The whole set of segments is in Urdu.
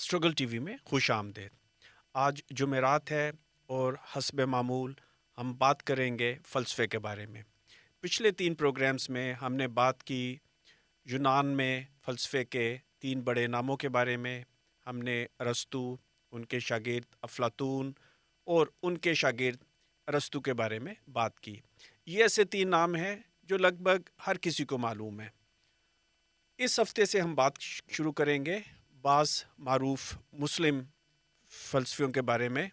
اسٹرگل ٹی وی میں خوش آمدید۔ آج جمعرات ہے اور حسب معمول ہم بات کریں گے فلسفے کے بارے میں۔ پچھلے 3 پروگرامز میں ہم نے بات کی یونان میں فلسفے کے 3 بڑے ناموں کے بارے میں۔ ہم نے ارسطو، ان کے شاگرد افلاطون اور ان کے شاگرد ارسطو کے بارے میں بات کی۔ یہ ایسے 3 نام ہیں جو لگ بھگ ہر کسی کو معلوم ہے۔ اس ہفتے سے ہم بات شروع کریں گے بعض معروف مسلم فلسفیوں کے بارے میں،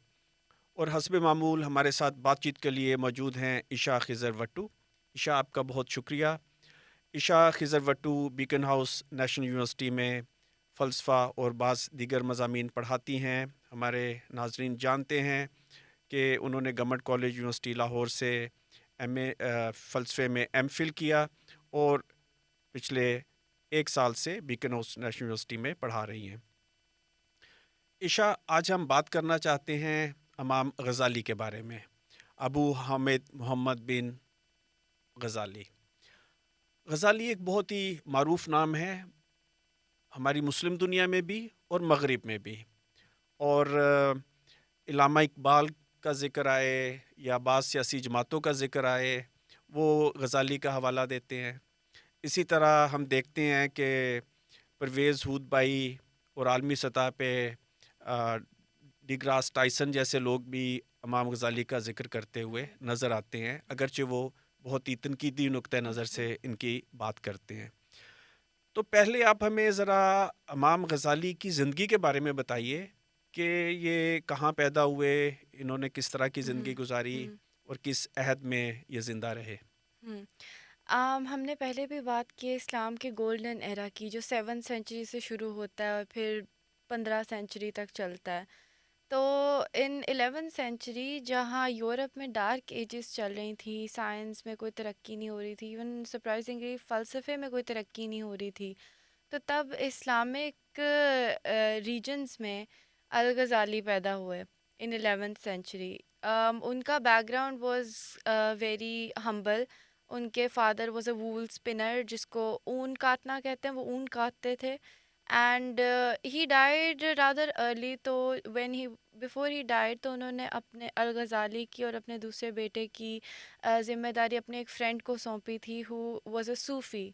اور حسب معمول ہمارے ساتھ بات چیت کے لیے موجود ہیں عشاء خضر وٹو۔ عشاء آپ کا بہت شکریہ۔ عشاء خضر وٹو بیکن ہاؤس نیشنل یونیورسٹی میں فلسفہ اور بعض دیگر مضامین پڑھاتی ہیں۔ ہمارے ناظرین جانتے ہیں کہ انہوں نے گورنمنٹ کالج یونیورسٹی لاہور سے فلسفے میں ایم فل کیا اور پچھلے 1 سال سے بیکن ہاؤس نیشنل یونیورسٹی میں پڑھا رہی ہیں۔ عشاء، آج ہم بات کرنا چاہتے ہیں امام غزالی کے بارے میں، ابو حامد محمد بن غزالی۔ غزالی ایک بہت ہی معروف نام ہے ہماری مسلم دنیا میں بھی اور مغرب میں بھی، اور علامہ اقبال کا ذکر آئے یا بعض سیاسی جماعتوں کا ذکر آئے وہ غزالی کا حوالہ دیتے ہیں۔ اسی طرح ہم دیکھتے ہیں کہ پرویز ہود بھائی اور عالمی سطح پہ ڈی گراس ٹائسن جیسے لوگ بھی امام غزالی کا ذکر کرتے ہوئے نظر آتے ہیں، اگرچہ وہ بہت ہی تنقیدی نقطہ نظر سے ان کی بات کرتے ہیں۔ تو پہلے آپ ہمیں ذرا امام غزالی کی زندگی کے بارے میں بتائیے کہ یہ کہاں پیدا ہوئے، انہوں نے کس طرح کی زندگی گزاری اور کس عہد میں یہ زندہ رہے۔ ہم نے پہلے بھی بات کی اسلام کے گولڈن ایرا کی، جو 7 سینچری سے شروع ہوتا ہے اور پھر 15 سینچری تک چلتا ہے۔ تو ان 11 سینچری جہاں یورپ میں ڈارک ایجز چل رہی تھی، سائنس میں کوئی ترقی نہیں ہو رہی تھی، ایون سرپرائزنگلی فلسفے میں کوئی ترقی نہیں ہو رہی تھی، تو تب اسلامک ریجنز میں الغزالی پیدا ہوئے ان 11th سینچری۔ ان کا background was very humble. ان کے فادر واز اے وول اسپنر، جس کو اون کاٹنا کہتے ہیں، وہ اون کاٹتے تھے، and he died rather early. تو when he before he died تو انہوں نے اپنے الغزالی کی اور اپنے دوسرے بیٹے کی ذمہ داری اپنے ایک فرینڈ کو سونپی تھی who was a Sufi,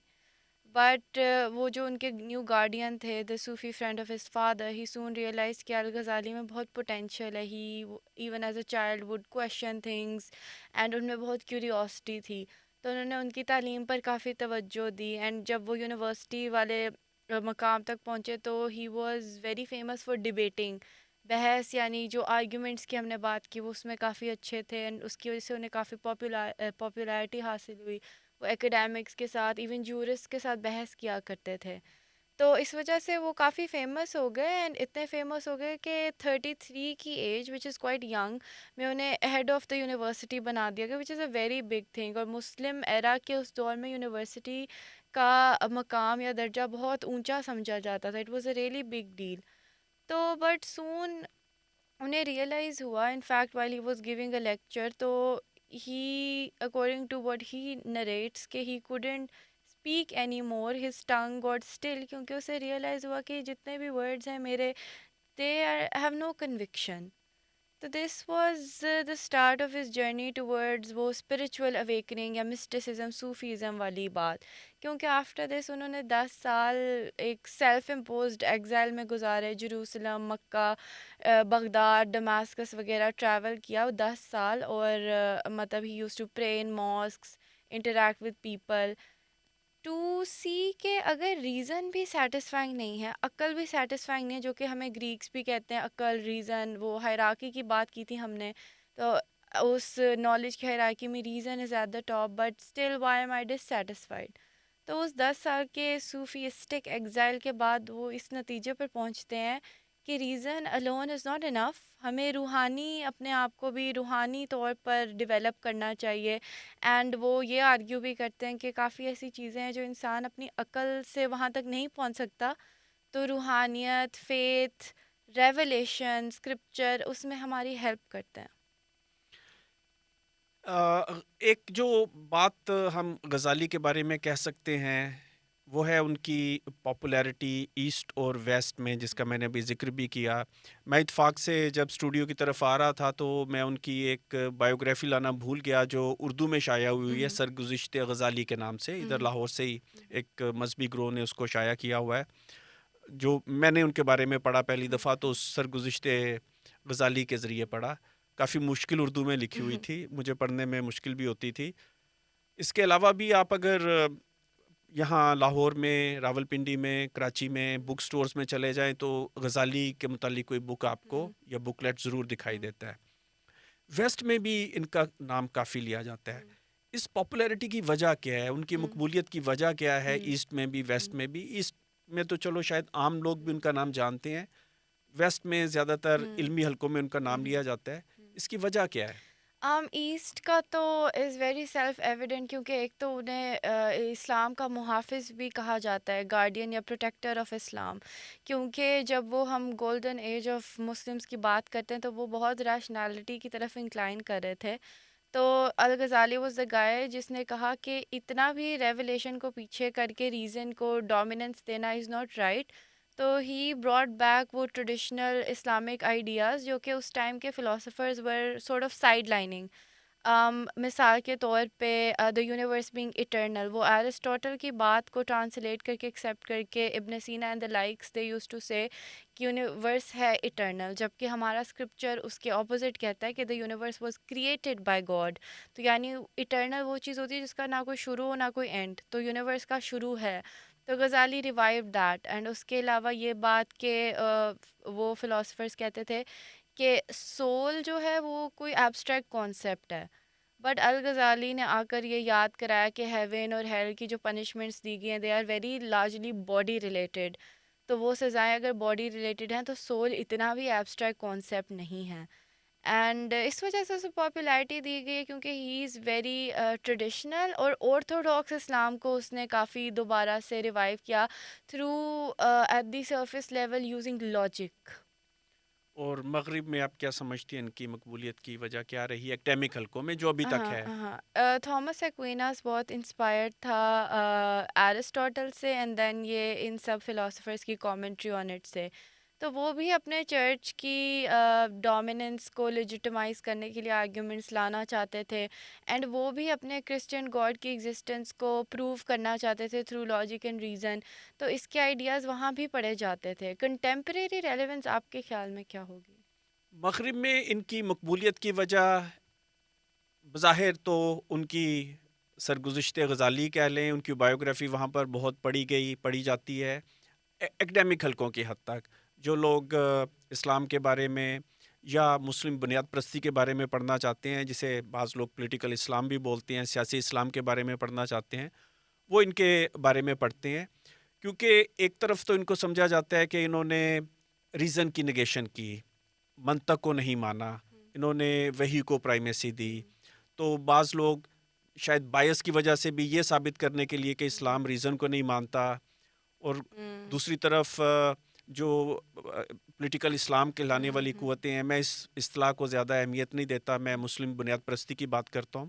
but وہ جو ان کے نیو گارڈین تھے، the Sufi friend of his father, he soon realize کہ الغزالی میں بہت پوٹینشیل ہے، he even as a child would question things, and ان میں بہت کیوریوسٹی تھی، تو انہوں نے ان کی تعلیم پر کافی توجہ دی، اینڈ جب وہ یونیورسٹی والے مقام تک پہنچے تو he was very famous for debating, بحث، یعنی جو آرگیومنٹس کی ہم نے بات کی وہ اس میں کافی اچھے تھے، اینڈ اس کی وجہ سے انہیں کافی پاپولیرٹی حاصل ہوئی۔ وہ ایکڈیمکس کے ساتھ، ایون جورسٹ کے ساتھ بحث کیا کرتے تھے، تو اس وجہ سے وہ کافی فیمس ہو گئے، اینڈ اتنے فیمس ہو گئے کہ 33 کی age which is quite young میں انہیں ہیڈ آف دا یونیورسٹی بنا دیا گیا، which is a very big thing, اور مسلم ایرا کے اس دور میں یونیورسٹی کا مقام یا درجہ بہت اونچا سمجھا جاتا تھا، it was a really big deal. تو بٹ سون انہیں ریئلائز ہوا، in fact while he was giving a lecture, تو he according to what he narrates کہ he couldn't speak any more, his tongue got still, کیونکہ اسے ریئلائز ہوا کہ جتنے بھی ورڈز ہیں میرے، دے ہیو نو کنوکشن۔ تو this was the start of his journey towards وہ اسپریچول اویکننگ یا مسٹیسزم، صوفیزم والی بات، کیونکہ آفٹر دس انہوں نے 10 سال ایک سیلف امپوزڈ ایگزائل میں گزارے، جروسلم، مکہ، بغداد، ڈماسکس وغیرہ ٹریول کیا 10 سال، اور مطلب ہی used to pray in mosques, interact with people, to see کہ اگر ریزن بھی سیٹسفائنگ نہیں ہے، عقل بھی سیٹسفائنگ نہیں ہے، جو کہ ہمیں گریکس بھی کہتے ہیں عقل، ریزن، وہ ہائراکی کی بات کی تھی ہم نے، تو اس نالج کی ہائراکی میں reason is at the top, but still why am I dissatisfied. تو اس 10 سال کے صوفیسٹک ایگزائل کے بعد وہ اس نتیجے پر پہنچتے ہیں کہ reason alone is not enough, ہمیں روحانی، اپنے آپ کو بھی روحانی طور پر ڈیولپ کرنا چاہیے، اینڈ وہ یہ آرگیو بھی کرتے ہیں کہ کافی ایسی چیزیں ہیں جو انسان اپنی عقل سے وہاں تک نہیں پہنچ سکتا، تو روحانیت، فیتھ، ریولیشن، اسکرپچر اس میں ہماری ہیلپ کرتے ہیں۔ ایک جو بات ہم غزالی کے بارے میں کہہ سکتے ہیں وہ ہے ان کی پاپولیرٹی ایسٹ اور ویسٹ میں، جس کا میں نے ابھی ذکر بھی کیا۔ میں اتفاق سے جب اسٹوڈیو کی طرف آ رہا تھا تو میں ان کی ایک بایوگرافی لانا بھول گیا جو اردو میں شائع ہوئی ہے، سرگزشت غزالی کے نام سے، ادھر لاہور سے ہی ایک مذہبی گروہ نے اس کو شائع کیا ہوا ہے۔ جو میں نے ان کے بارے میں پڑھا پہلی دفعہ تو سرگزشت غزالی کے ذریعے پڑھا، کافی مشکل اردو میں لکھی ہوئی تھی، مجھے پڑھنے میں مشکل بھی ہوتی تھی۔ اس کے علاوہ بھی آپ اگر یہاں لاہور میں، راولپنڈی میں، کراچی میں بک سٹورز میں چلے جائیں تو غزالی کے متعلق کوئی بک آپ کو یا بکلیٹ ضرور دکھائی دیتا ہے۔ ویسٹ میں بھی ان کا نام کافی لیا جاتا ہے۔ اس پاپولیرٹی کی وجہ کیا ہے؟ ان کی مقبولیت کی وجہ کیا ہے؟ ایسٹ میں بھی ویسٹ میں بھی۔ ایسٹ میں تو چلو شاید عام لوگ بھی ان کا نام جانتے ہیں، ویسٹ میں زیادہ تر علمی حلقوں میں ان کا نام لیا جاتا ہے۔ اس کی وجہ کیا ہے؟ ایسٹ کا تو از ویری سیلف ایویڈنٹ، کیونکہ ایک تو انہیں اسلام کا محافظ بھی کہا جاتا ہے، گارڈین یا پروٹیکٹر آف اسلام، کیونکہ جب وہ ہم گولڈن ایج آف مسلمس کی بات کرتے ہیں تو وہ بہت ریشنالٹی کی طرف انکلائن کر رہے تھے۔ تو الغزالی واز دا گائے جس نے کہا کہ اتنا بھی ریولیشن کو پیچھے کر کے ریزن کو ڈومیننس دینا از ناٹ رائٹ۔ تو ہی براٹ بیک وہ ٹریڈیشنل اسلامک آئیڈیاز جو کہ اس ٹائم کے philosophers were sort of side lining. مثال کے طور پہ دا یونیورس بینگ اٹرنل، وہ ایرسٹوٹل کی بات کو ٹرانسلیٹ کر کے ایکسیپٹ کر کے Ibn Sina and the likes they used to say کہ یونیورس ہے اٹرنل، جبکہ ہمارا اسکرپچر اس کے اپوزٹ کہتا ہے کہ the universe was created by God. تو یعنی اٹرنل وہ چیز ہوتی ہے جس کا نہ کوئی شروع ہو نہ کوئی اینڈ، تو یونیورس کا شروع ہے۔ تو غزالی ریوائو دیٹ، اینڈ اس کے علاوہ یہ بات کہ وہ فلاسفرز کہتے تھے کہ سول جو ہے وہ کوئی ایبسٹریکٹ کانسیپٹ ہے، بٹ الغزالی نے آ کر یہ یاد کرایا کہ ہیون اور ہیل کی جو پنشمنٹس دی گئی ہیں they are very largely body related, تو وہ سزائیں اگر باڈی ریلیٹڈ ہیں تو سول اتنا بھی ایبسٹریکٹ کانسیپٹ نہیں ہے، اینڈ اس وجہ سے اسے پاپولیرٹی دی گئی ہے کیونکہ ہی از ویری ٹریڈیشنل، اور آرتھوڈاکس اسلام کو اس نے کافی دوبارہ سے ریوائیو کیا through at the surface level using logic. اور مغرب میں آپ کیا سمجھتی ہیں ان کی مقبولیت کی وجہ کیا رہی اکیڈمک حلقوں میں جو ابھی تک ہاں ہے؟ ہاں، تھامس ایکویناس بہت انسپائرڈ تھا ایرسٹوٹل سے، اینڈ دین یہ ان سب فلاسفرس کی کامنٹری آن اٹ سے، تو وہ بھی اپنے چرچ کی ڈومیننس کو لیجیٹمائز کرنے کے لیے آرگیومنٹس لانا چاہتے تھے، اینڈ وہ بھی اپنے کرسچن گاڈ کی ایگزسٹنس کو پروو کرنا چاہتے تھے تھرو لاجک اینڈ ریزن، تو اس کے آئیڈیاز وہاں بھی پڑھے جاتے تھے۔ کنٹمپریری ریلیونس آپ کے خیال میں کیا ہوگی؟ مغرب میں ان کی مقبولیت کی وجہ بظاہر تو ان کی سرگزشت غزالی کہہ لیں، ان کی بایوگرافی وہاں پر بہت پڑھی جاتی ہے ایکڈیمک حلقوں کی حد تک۔ جو لوگ اسلام کے بارے میں یا مسلم بنیاد پرستی کے بارے میں پڑھنا چاہتے ہیں، جسے بعض لوگ پولیٹیکل اسلام بھی بولتے ہیں، سیاسی اسلام کے بارے میں پڑھنا چاہتے ہیں، وہ ان کے بارے میں پڑھتے ہیں، کیونکہ ایک طرف تو ان کو سمجھا جاتا ہے کہ انہوں نے ریزن کی نگیشن کی، منطق کو نہیں مانا، انہوں نے وحی کو پرائمیسی دی۔ تو بعض لوگ شاید بائس کی وجہ سے بھی یہ ثابت کرنے کے لیے کہ اسلام ریزن کو نہیں مانتا، اور دوسری طرف جو پولیٹیکل اسلام کے لانے والی قوتیں ہیں، میں اس اصطلاح کو زیادہ اہمیت نہیں دیتا، میں مسلم بنیاد پرستی کی بات کرتا ہوں۔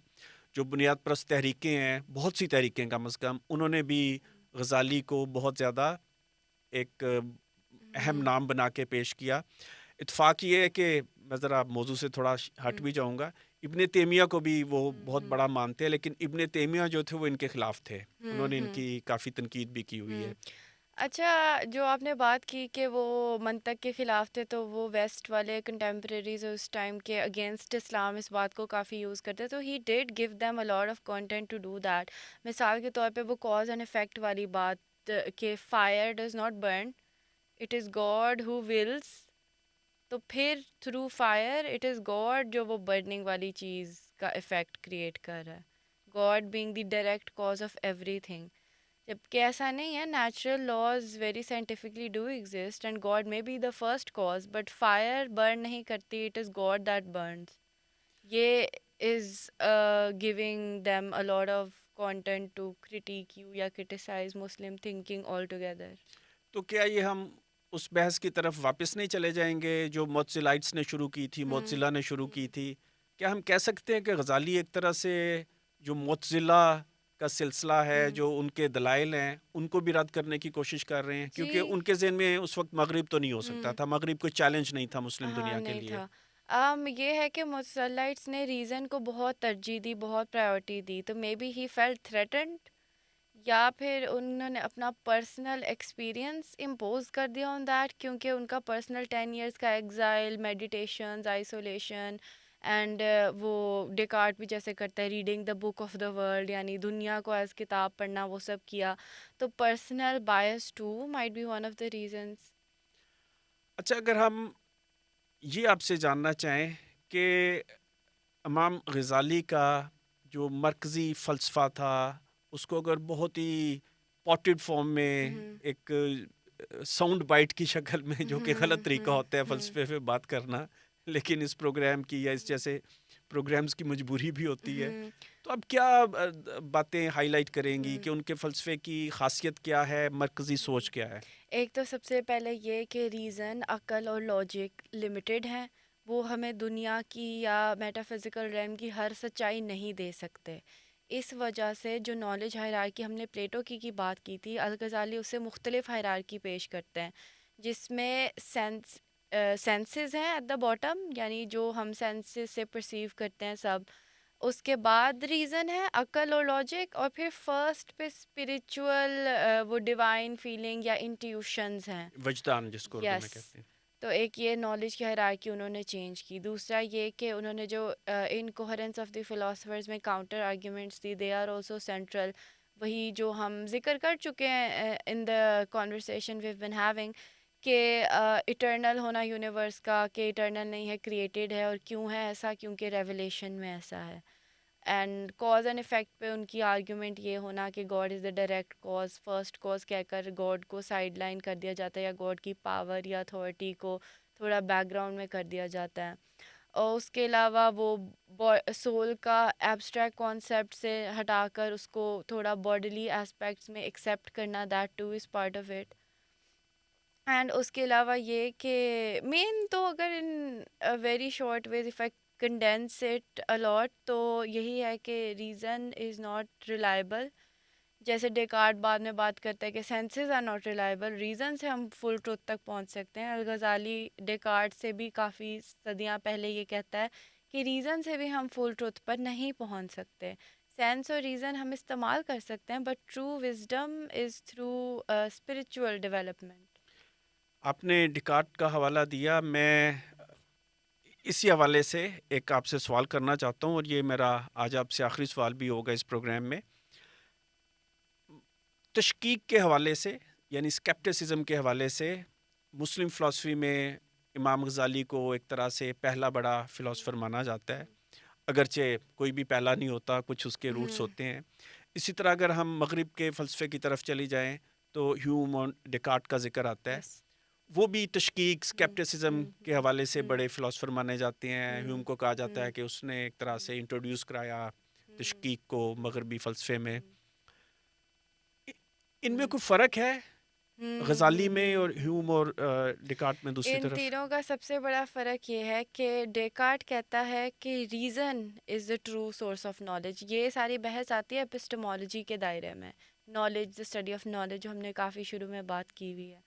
جو بنیاد پرست تحریکیں ہیں، بہت سی تحریکیں کم از کم، انہوں نے بھی غزالی کو بہت زیادہ ایک اہم نام بنا کے پیش کیا۔ اتفاق یہ ہے کہ میں ذرا موضوع سے تھوڑا ہٹ بھی جاؤں گا، ابن تیمیہ کو بھی وہ بہت بڑا مانتے ہیں، لیکن ابن تیمیہ جو تھے وہ ان کے خلاف تھے، انہوں نے ان کی کافی تنقید بھی کی ہوئی ہے۔ اچھا، جو آپ نے بات کی کہ وہ منطق کے خلاف تھے، تو وہ ویسٹ والے کنٹمپریریز اس ٹائم کے اگینسٹ اسلام اس بات کو کافی یوز کرتے، تو he did give them a lot of content to do that. مثال کے طور پہ وہ کاز اینڈ افیکٹ والی بات کہ fire does not burn, it is God who wills, تو پھر through fire it is God جو وہ برننگ والی چیز کا افیکٹ کریٹ کر رہا ہے، God being the direct cause of everything, جبکہ ایسا نہیں ہے۔ Natural laws very scientifically do exist and God may be the first cause, but fire burn نہیں کرتی، it is God that burns. یہ is giving them a lot of content to critique you یا criticize Muslim thinking all together. تو کیا یہ ہم اس بحث کی طرف واپس نہیں چلے جائیں گے جو معتزلائٹس نے شروع کی تھی، معتزلہ نے شروع کی تھی؟ کیا ہم کہہ سکتے ہیں کہ غزالی ایک طرح سے جو معتزلہ کا سلسلہ ہے، جو ان کے دلائل ہیں ان کو بھی رد کرنے کی کوشش کر رہے ہیں، کیونکہ جی ان کے ذہن میں اس وقت مغرب تو نہیں ہو سکتا تھا، مغرب کوئی چیلنج نہیں تھا مسلم ہاں دنیا کے نہیں لیے۔ تھا۔ یہ ہے کہ مسلائٹس نے ریزن کو بہت ترجیح دی، بہت پرائیورٹی دی، تو maybe he felt threatened, یا پھر انہوں نے اپنا پرسنل ایکسپیرینس امپوز کر دیا آن دیٹ، کیونکہ ان کا پرسنل 10 ایئرس کا ایگزائل، میڈیٹیشنز، آئسولیشن، اینڈ وہ ڈیکارٹ بھی جیسے کرتا ہے reading the book of the world, یعنی دنیا کو ایز کتاب پڑھنا، وہ سب کیا، تو personal bias too might be one of the reasons. اچھا، اگر ہم یہ آپ سے جاننا چاہیں کہ امام غزالی کا جو مرکزی فلسفہ تھا، اس کو اگر بہت ہی پوٹڈ فارم میں ایک ساؤنڈ بائٹ کی شکل میں، جو کہ غلط طریقہ ہوتا ہے فلسفے پہ بات کرنا، لیکن اس پروگرام کی یا اس جیسے پروگرامز کی مجبوری بھی ہوتی ہے، تو اب کیا باتیں ہائی لائٹ کریں گی کہ ان کے فلسفے کی خاصیت کیا ہے، مرکزی سوچ کیا ہے؟ ایک تو سب سے پہلے یہ کہ ریزن، عقل اور لاجک لمیٹڈ ہیں، وہ ہمیں دنیا کی یا میٹا فزیکل ریم کی ہر سچائی نہیں دے سکتے۔ اس وجہ سے جو نالج ہائرارکی ہم نے پلیٹو کی بات کی تھی، الغزالی اس سے مختلف ہائرارکی پیش کرتے ہیں، جس میں سینسز ہیں ایٹ دا باٹم، یعنی جو ہم سینسز سے پرسیو کرتے ہیں سب، اس کے بعد ریزن ہے عقل اور لاجک، اور پھر فرسٹ پہ اسپریچول وہ ڈیوائن فیلنگ یا انٹیوشنز ہیں۔ وجدان جس کو اردو میں یس، کہتے ہیں۔ تو ایک یہ نالج کی ہائرارکی انہوں نے چینج کی۔ دوسرا یہ کہ انہوں نے جو انکوہرنس آف دی فلاسفرز میں کاؤنٹر آرگیومنٹس دی، دے آر آلسو سینٹرل، وہی جو ہم ذکر کر چکے ہیں in the conversation we've been having, کہ ایٹرنل ہونا یونیورس کا، کہ ایٹرنل نہیں ہے، کریٹڈ ہے، اور کیوں ہے ایسا؟ کیونکہ ریولیشن میں ایسا ہے۔ اینڈ کاز اینڈ افیکٹ پہ ان کی آرگیومنٹ یہ ہونا کہ God is the direct cause, first cause کہہ کر گاڈ کو سائڈ لائن کر دیا جاتا ہے، یا گاڈ کی پاور یا اتھارٹی کو تھوڑا بیک گراؤنڈ میں کر دیا جاتا ہے۔ اور اس کے علاوہ وہ سول کا ایبسٹریکٹ کانسیپٹ سے ہٹا کر اس کو تھوڑا باڈیلی اسپیکٹس میں ایکسیپٹ کرنا، that too is part of it. And اس کے علاوہ یہ کہ مین تو اگر in very short ways if I condense it a lot, تو یہی ہے کہ ریزن از ناٹ ریلائبل، جیسے ڈیکارٹ بعد میں بات کرتا ہے کہ senses are not reliable, reason سے ہم فل ٹروتھ تک پہنچ سکتے ہیں۔ الغزالی ڈیکارٹ سے بھی کافی صدیاں پہلے یہ کہتا ہے کہ ریزن سے بھی ہم فل ٹروتھ پر نہیں پہنچ سکتے، سینس اور ریزن ہم استعمال کر سکتے ہیں، but true wisdom is through spiritual development. آپ نے ڈیکارٹ کا حوالہ دیا، میں اسی حوالے سے ایک آپ سے سوال کرنا چاہتا ہوں، اور یہ میرا آج آپ سے آخری سوال بھی ہوگا اس پروگرام میں۔ تشکیک کے حوالے سے، یعنی سکیپٹسزم کے حوالے سے، مسلم فلاسفی میں امام غزالی کو ایک طرح سے پہلا بڑا فلاسفر مانا جاتا ہے، اگرچہ کوئی بھی پہلا نہیں ہوتا، کچھ اس کے روٹس ہوتے ہیں۔ اسی طرح اگر ہم مغرب کے فلسفے کی طرف چلی جائیں تو ہیوم اور ڈیکارٹ کا ذکر آتا ہے، یس، وہ بھی تشکیک، سکیپٹسزم کے حوالے سے بڑے فلاسفر مانے جاتے ہیں۔ ہیوم کو کہا جاتا ہے کہ اس نے ایک طرح سے انٹروڈیوس کرایا تشکیک کو مغربی فلسفے میں۔ ان میں کوئی فرق ہے غزالی میں اور ہیوم اور ڈیکارٹ میں دوسری ان طرف؟ تینوں کا سب سے بڑا فرق یہ ہے کہ ڈیکارٹ کہتا ہے کہ reason is the true source of knowledge. یہ ساری بحث آتی ہے ایپسٹمالوجی کے دائرے میں، knowledge, the study of knowledge, جو ہم نے کافی شروع میں بات کی ہوئی ہے۔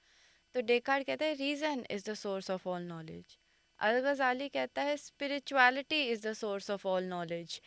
تو ڈیکارٹ کہتا ہے reason is the source of all knowledge, Al-Ghazali کہتا ہے spirituality is the source of all knowledge,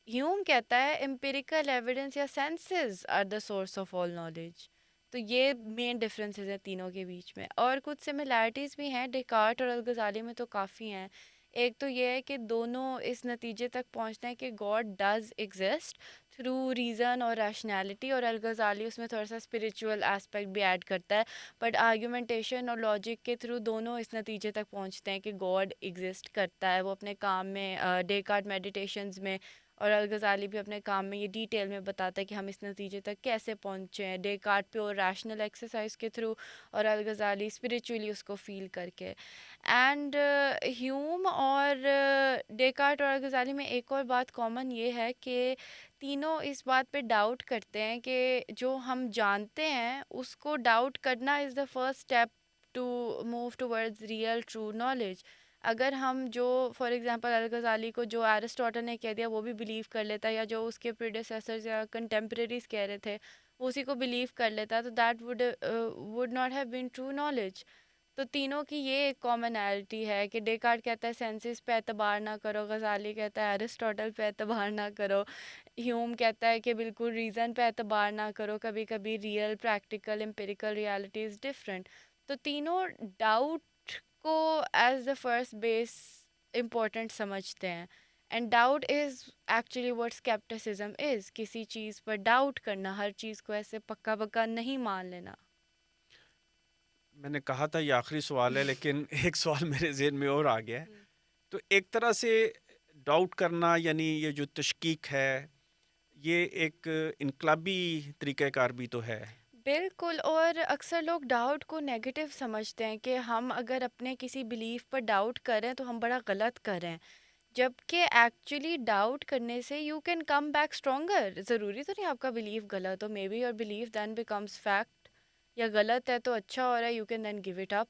Hume کہتا ہے امپیریکل ایویڈنس یا senses are the source of all knowledge. تو یہ مین ڈفرینسز ہیں تینوں کے بیچ میں، اور کچھ سملیرٹیز بھی ہیں ڈیکارٹ اور الغزالی میں، تو کافی ہیں۔ ایک تو یہ ہے کہ دونوں اس نتیجے تک پہنچتے ہیں کہ God does exist through reason اور ریشنالٹی، اور الغزالی اس میں تھوڑا سا اسپریچول اسپیکٹ بھی ایڈ کرتا ہے، بٹ آرگیومنٹیشن اور لاجک کے تھرو دونوں اس نتیجے تک پہنچتے ہیں کہ گاڈ ایگزسٹ کرتا ہے۔ وہ اپنے کام میں ڈیکارٹ میڈیٹیشنز میں اور الغزالی بھی اپنے کام میں یہ ڈیٹیل میں بتاتا ہے کہ ہم اس نتیجے تک کیسے پہنچے ہیں، ڈیکارٹ پیور ریشنل ایکسرسائز کے تھرو، اور الغزالی اسپریچولی اس کو فیل کر کے۔ اینڈ ہیوم اور ڈیکارٹ اور الغزالی میں ایک اور بات کامن یہ ہے کہ تینوں اس بات پہ ڈاؤٹ کرتے ہیں کہ جو ہم جانتے ہیں اس کو ڈاؤٹ کرنا is the first step to move towards real true knowledge. اگر ہم جو فار ایگزامپل الغزالی کو جو ایرسٹوٹل نے کہہ دیا وہ بھی بلیو کر لیتا ہے، یا جو اس کے پریڈیسیسرز یا کنٹمپریریز کہہ رہے تھے وہ اسی کو بلیو کر لیتا، تو that would not have been true knowledge. تو تینوں کی یہ ایک کامنالٹی ہے کہ ڈیکارٹ کہتا ہے سینسز پہ اعتبار نہ کرو، غزالی کہتا ہے ایرسٹوٹل پہ اعتبار نہ کرو، ہیوم کہتا ہے کہ بالکل ریزن پہ اعتبار نہ کرو، کبھی کبھی real practical empirical reality is different. تو تینوں ڈاؤٹ کو as the first base important سمجھتے ہیں. And doubt is actually what skepticism is, کسی چیز پر ڈاؤٹ کرنا، ہر چیز کو ایسے پکا پکا نہیں مان لینا. میں نے کہا تھا یہ آخری سوال ہے، لیکن ایک سوال میرے ذہن میں اور آ گیا ہے. تو ایک طرح سے ڈاؤٹ کرنا یعنی یہ جو تشکیک ہے یہ ایک انقلابی طریقہ کار بھی تو ہے. بالکل، اور اکثر لوگ ڈاؤٹ کو نیگیٹو سمجھتے ہیں کہ ہم اگر اپنے کسی بلیف پر ڈاؤٹ کریں تو ہم بڑا غلط کریں، جبکہ ایکچولی ڈاؤٹ کرنے سے you can come back stronger. ضروری تو نہیں آپ کا بلیف غلط ہو، may be your belief then becomes fact. یا غلط ہے تو اچھا ہو رہا ہے، you can then give it up.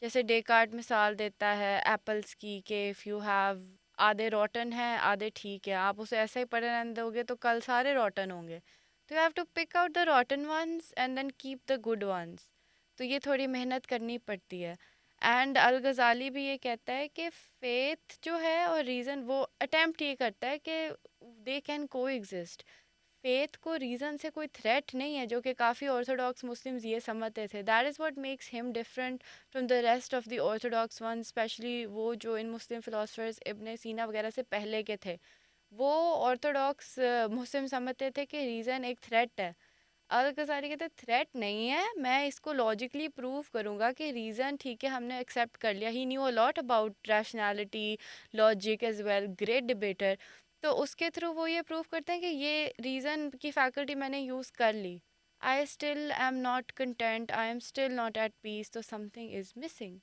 جیسے ڈیکارٹ مثال دیتا ہے ایپلس کی کہ اف یو ہیو آدھے روٹن ہیں آدھے ٹھیک ہے، آپ اسے ایسے ہی پڑے رہنے دو گے تو کل سارے روٹن ہوں گے. تو you have to pick out the rotten ones and then keep the good ones. تو یہ تھوڑی محنت کرنی پڑتی ہے. اینڈ الغزالی بھی یہ کہتا ہے کہ فیتھ جو ہے اور ریزن، وہ اٹیمپٹ یہ کرتا ہے کہ دے کین کو ایگزسٹ. فیتھ کو ریزن سے کوئی تھریٹ نہیں ہے، جو کہ کافی آرتھوڈاکس مسلمز یہ سمجھتے تھے. دیٹ از واٹ میکس ہم different from the rest of the orthodox one, especially وہ جو ان مسلم فلاسفرز ابن سینا وغیرہ سے پہلے کے تھے. وہ آرتھوڈاکس مسلم سمجھتے تھے کہ ریزن ایک تھریٹ ہے. الغزالی کہتے ہیں تھریٹ نہیں ہے، میں اس کو لاجیکلی پروو کروں گا کہ ریزن ٹھیک ہے ہم نے ایکسیپٹ کر لیا. He knew a lot about rationality, logic as well, great debater. تو اس کے تھرو وہ یہ پروو کرتے ہیں کہ یہ ریزن کی فیکلٹی میں نے یوز کر لی. I still am not content, I am still not at peace, تو سم تھنگ از مسنگ.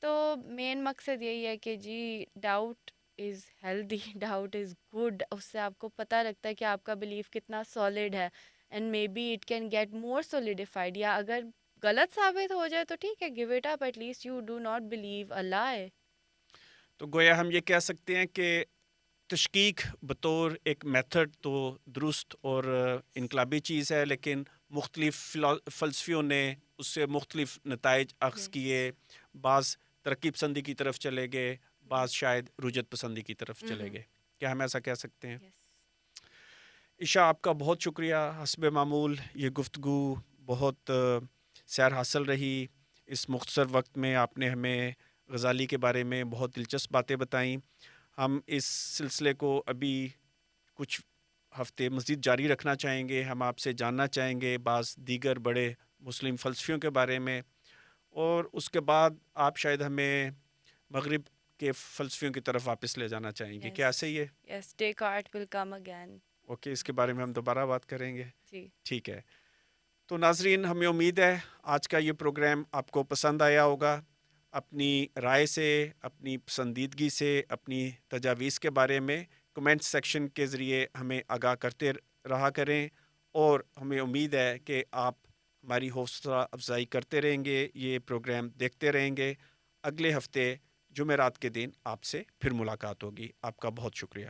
تو مین مقصد یہی ہے کہ جی doubt is healthy, doubt is good. اس سے آپ کو پتہ لگتا ہے کہ آپ کا بلیف کتنا سالڈ ہے، and may be it can get more solidified. یا اگر غلط ثابت ہو جائے تو ٹھیک ہے، give it up, at least you do not believe a lie. تو گویا ہم یہ کہہ سکتے ہیں کہ تشکیک بطور ایک میتھڈ تو درست اور انقلابی چیز ہے، لیکن مختلف فلسفیوں نے اس سے مختلف نتائج اخذ کیے. بعض ترقی پسندی کی طرف چلے گئے، بعض شاید رجت پسندی کی طرف چلے گئے. کیا ہم ایسا کہہ سکتے ہیں؟ عشاء، آپ کا بہت شکریہ. حسب معمول یہ گفتگو بہت سیر حاصل رہی. اس مختصر وقت میں آپ نے ہمیں غزالی کے بارے میں بہت دلچسپ باتیں بتائیں. ہم اس سلسلے کو ابھی کچھ ہفتے مزید جاری رکھنا چاہیں گے. ہم آپ سے جاننا چاہیں گے بعض دیگر بڑے مسلم فلسفیوں کے بارے میں، اور اس کے بعد آپ شاید ہمیں مغرب کے فلسفیوں کی طرف واپس لے جانا چاہیں گے. کیا ایسے ہی ہے؟ یس، ڈیکارٹ ول کم اگین. اوکے، اس کے بارے میں ہم دوبارہ بات کریں گے. جی ٹھیک ہے. تو ناظرین، ہمیں امید ہے آج کا یہ پروگرام آپ کو پسند آیا ہوگا. اپنی رائے سے، اپنی پسندیدگی سے، اپنی تجاویز کے بارے میں کمنٹ سیکشن کے ذریعے ہمیں آگاہ کرتے رہا کریں، اور ہمیں امید ہے کہ آپ ہماری حوصلہ افزائی کرتے رہیں گے، یہ پروگرام دیکھتے رہیں گے. اگلے ہفتے جمعرات کے دن آپ سے پھر ملاقات ہوگی. آپ کا بہت شکریہ.